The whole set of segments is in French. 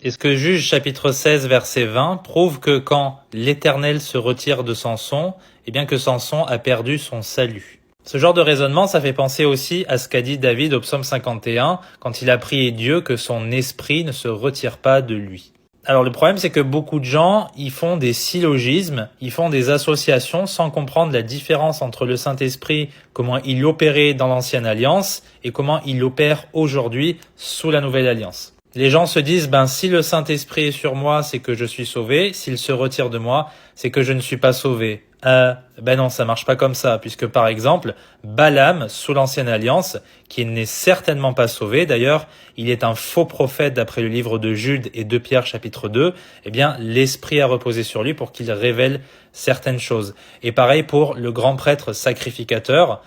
Et ce que Juge chapitre 16 verset 20 prouve que quand l'Éternel se retire de Samson, eh bien que Samson a perdu son salut. Ce genre de raisonnement, ça fait penser aussi à ce qu'a dit David au psaume 51 quand il a prié Dieu que son esprit ne se retire pas de lui. Alors le problème, c'est que beaucoup de gens, ils font des syllogismes, ils font des associations sans comprendre la différence entre le Saint-Esprit, comment il opérait dans l'Ancienne Alliance et comment il opère aujourd'hui sous la Nouvelle Alliance. Les gens se disent, si le Saint-Esprit est sur moi, c'est que je suis sauvé. S'il se retire de moi, c'est que je ne suis pas sauvé. Non, ça marche pas comme ça, puisque par exemple, Balaam, sous l'Ancienne Alliance, qui n'est certainement pas sauvé, d'ailleurs, il est un faux prophète d'après le livre de Jude et de Pierre chapitre 2, l'Esprit a reposé sur lui pour qu'il révèle certaines choses. Et pareil pour le grand prêtre sacrificateur,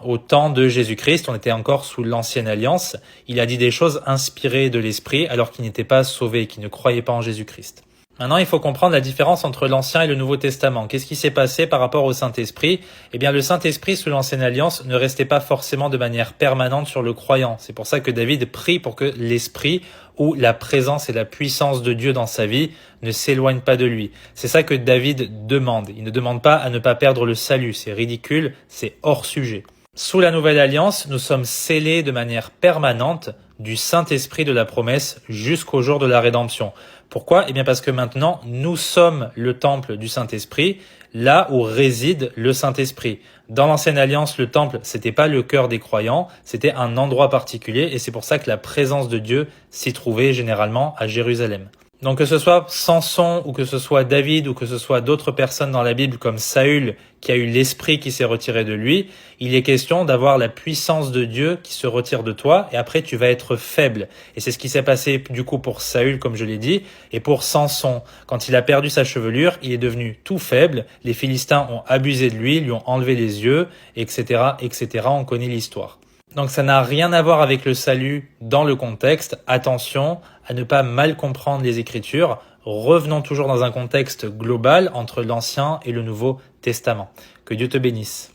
au temps de Jésus-Christ, on était encore sous l'Ancienne Alliance, il a dit des choses inspirées de l'Esprit alors qu'il n'était pas sauvé, qu'il ne croyait pas en Jésus-Christ. Maintenant, il faut comprendre la différence entre l'Ancien et le Nouveau Testament. Qu'est-ce qui s'est passé par rapport au Saint-Esprit ? Le Saint-Esprit sous l'Ancienne Alliance ne restait pas forcément de manière permanente sur le croyant. C'est pour ça que David prie pour que l'Esprit ou la présence et la puissance de Dieu dans sa vie ne s'éloignent pas de lui. C'est ça que David demande. Il ne demande pas à ne pas perdre le salut. C'est ridicule, c'est hors sujet. Sous la Nouvelle Alliance, nous sommes scellés de manière permanente du Saint-Esprit de la promesse jusqu'au jour de la rédemption. Pourquoi ? Parce que maintenant, nous sommes le temple du Saint-Esprit, là où réside le Saint-Esprit. Dans l'Ancienne Alliance, le temple, c'était pas le cœur des croyants, c'était un endroit particulier, et c'est pour ça que la présence de Dieu s'y trouvait généralement à Jérusalem. Donc que ce soit Samson ou que ce soit David ou que ce soit d'autres personnes dans la Bible comme Saül qui a eu l'esprit qui s'est retiré de lui, il est question d'avoir la puissance de Dieu qui se retire de toi et après tu vas être faible. Et c'est ce qui s'est passé du coup pour Saül comme je l'ai dit et pour Samson. Quand il a perdu sa chevelure, il est devenu tout faible, les Philistins ont abusé de lui, lui ont enlevé les yeux, etc., etc. On connaît l'histoire. Donc ça n'a rien à voir avec le salut dans le contexte. Attention à ne pas mal comprendre les Écritures. Revenons toujours dans un contexte global entre l'Ancien et le Nouveau Testament. Que Dieu te bénisse.